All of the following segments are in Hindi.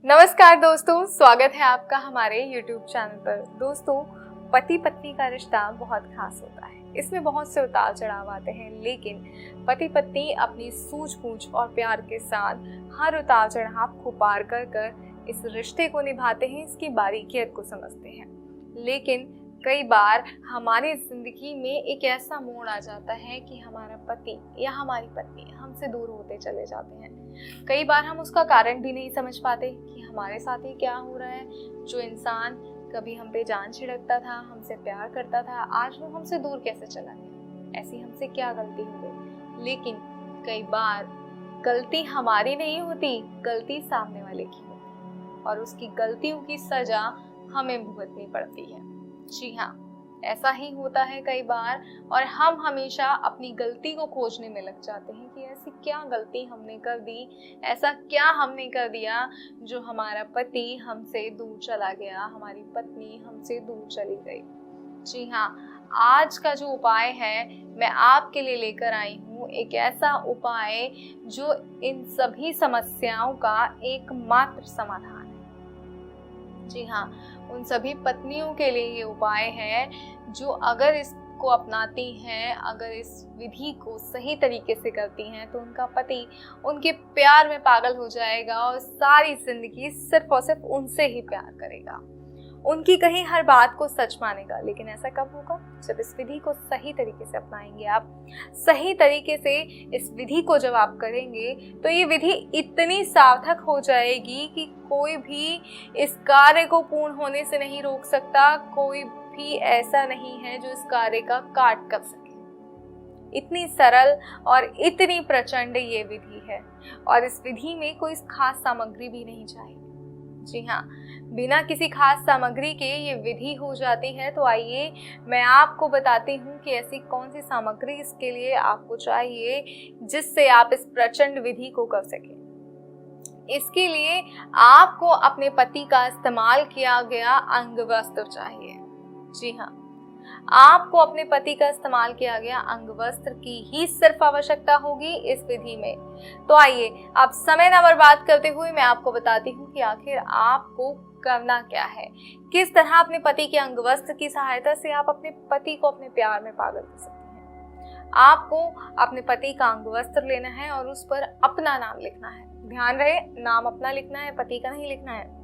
नमस्कार दोस्तों, स्वागत है आपका हमारे YouTube चैनल पर। दोस्तों, पति पत्नी का रिश्ता बहुत खास होता है। इसमें बहुत से उतार चढ़ाव आते हैं, लेकिन पति पत्नी अपनी सूझबूझ और प्यार के साथ हर उतार चढ़ाव को पार कर इस रिश्ते को निभाते हैं, इसकी बारीकियत को समझते हैं। लेकिन कई बार हमारी जिंदगी में एक ऐसा मोड़ आ जाता है कि हमारा पति या हमारी पत्नी हमसे दूर होते चले जाते हैं। कई बार हम उसका कारण भी नहीं समझ पाते कि हमारे साथ ही क्या हो रहा है। जो इंसान कभी हम पे जान छिड़कता था, हमसे प्यार करता था, आज वो हमसे दूर कैसे चला गया। ऐसी हमसे क्या गलती हो गई। लेकिन कई बार गलती हमारी नहीं होती, गलती सामने वाले की होती और उसकी गलतियों की सजा हमें भुगतनी पड़ती है। जी हाँ, ऐसा ही होता है कई बार, और हम हमेशा अपनी गलती को खोजने में लग जाते हैं कि ऐसी क्या गलती हमने कर दी, ऐसा क्या हमने कर दिया जो हमारा पति हमसे दूर चला गया, हमारी पत्नी हमसे दूर चली गई। जी हाँ, आज का जो उपाय है मैं आपके लिए लेकर आई हूँ, एक ऐसा उपाय जो इन सभी समस्याओं का एकमात्र समाधान है। जी हाँ, उन सभी पत्नियों के लिए ये उपाय है जो अगर इसको अपनाती हैं, अगर इस विधि को सही तरीके से करती हैं, तो उनका पति उनके प्यार में पागल हो जाएगा और सारी जिंदगी सिर्फ और सिर्फ उनसे ही प्यार करेगा, उनकी कहीं हर बात को सच मानेगा। लेकिन ऐसा कब होगा? जब इस विधि को सही तरीके से अपनाएंगे आप। सही तरीके से इस विधि को जब आप करेंगे तो ये विधि इतनी सार्थक हो जाएगी कि कोई भी इस कार्य को पूर्ण होने से नहीं रोक सकता। कोई भी ऐसा नहीं है जो इस कार्य का काट कर सके। इतनी सरल और इतनी प्रचंड ये विधि है, और इस विधि में कोई खास सामग्री भी नहीं चाहिए। जी हाँ, बिना किसी खास सामग्री के ये विधि हो जाती है। तो आइए मैं आपको बताती हूँ कि ऐसी कौन सी सामग्री इसके लिए आपको चाहिए जिससे आप इस प्रचंड विधि को कर सकें। इसके लिए आपको अपने पति का इस्तेमाल किया गया अंगवस्त्र चाहिए। जी हाँ, आपको अपने पति का इस्तेमाल किया गया अंगवस्त्र की ही सिर्फ आवश्यकता होगी इस विधि में। तो आइए आप समय न बर्बाद करते हुए मैं आपको बताती हूँ कि आखिर आपको करना क्या है, किस तरह अपने पति के अंगवस्त्र की सहायता से आप अपने पति को अपने प्यार में पागल कर सकते हैं। आपको अपने पति का अंगवस्त्र लेना है और उस पर अपना नाम लिखना है। ध्यान रहे, नाम अपना लिखना है, पति का नहीं लिखना है।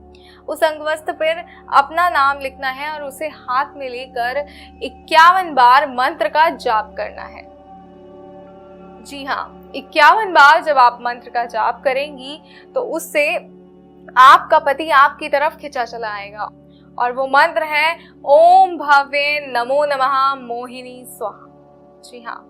उस अंगवस्त्र पर अपना नाम लिखना है और उसे हाथ में लेकर 51 बार मंत्र का जाप करना है। जी हाँ, 51 बार जब आप मंत्र का जाप करेंगी तो उससे आपका पति आपकी तरफ खिंचा चला आएगा, और वो मंत्र है ओम भव्य नमो नमः मोहिनी स्वाहा। जी हाँ,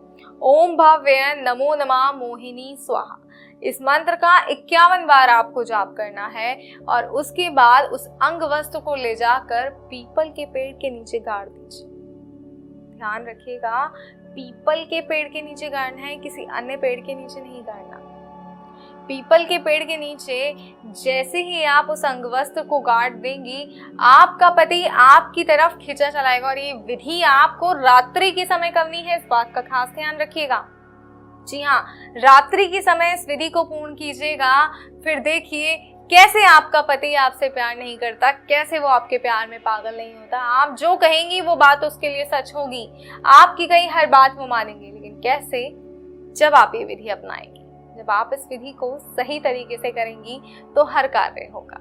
ओम भव्य नमो नमः मोहिनी स्वाहा। इस मंत्र का 51 बार आपको जाप करना है और उसके बाद उस अंगवस्त्र को ले जाकर पीपल के पेड़ के नीचे गाड़ दीजिए। ध्यान रखिएगा, पीपल के पेड़ के नीचे गाड़ना है, किसी अन्य पेड़ के नीचे नहीं गाड़ना। पीपल के पेड़ के नीचे जैसे ही आप उस अंगवस्त्र को गाड़ देंगी, आपका पति आपकी तरफ खिंचा चलाएगा। और ये विधि आपको रात्रि के समय करनी है, इस बात का खास ध्यान रखिएगा। जी हाँ, रात्रि के समय इस विधि को पूर्ण कीजिएगा। फिर देखिए कैसे आपका पति आपसे प्यार नहीं करता, कैसे वो आपके प्यार में पागल नहीं होता। आप जो कहेंगी वो बात उसके लिए सच होगी, आपकी कही हर बात वो मानेंगे। लेकिन कैसे? जब आप ये विधि अपनाएंगी, जब आप इस विधि को सही तरीके से करेंगी तो हर कार्य होगा,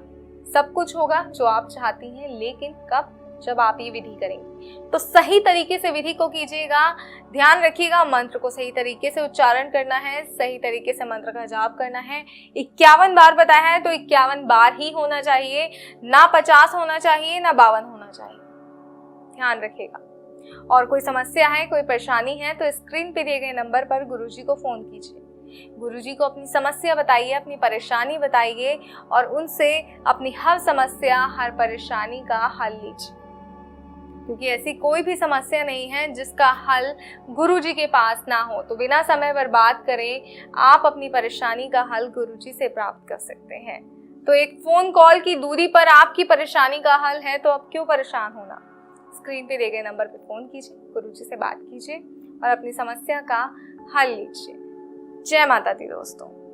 सब कुछ होगा जो आप चाहती हैं। लेकिन कब? जब आप ये विधि करेंगी। तो सही तरीके से विधि को कीजिएगा। ध्यान रखिएगा, मंत्र को सही तरीके से उच्चारण करना है, सही तरीके से मंत्र का जाप करना है। 51 बार बताया है तो 51 बार ही होना चाहिए, ना 50 होना चाहिए, ना 52 होना चाहिए। ध्यान रखिएगा। और कोई समस्या है, कोई परेशानी है तो स्क्रीन पे दिए गए नंबर पर गुरुजी को फोन कीजिए। गुरुजी को अपनी समस्या बताइए, अपनी परेशानी बताइए और उनसे अपनी हर समस्या, हर परेशानी का हल लीजिए। क्योंकि ऐसी कोई भी समस्या नहीं है जिसका हल गुरुजी के पास ना हो। तो बिना समय बर्बाद करे आप अपनी परेशानी का हल गुरुजी से प्राप्त कर सकते हैं। तो एक फोन कॉल की दूरी पर आपकी परेशानी का हल है, तो अब क्यों परेशान होना। स्क्रीन पे दिए गए नंबर पे फोन कीजिए, गुरुजी से बात कीजिए और अपनी समस्या का हल लीजिए। जय माता दी दोस्तों।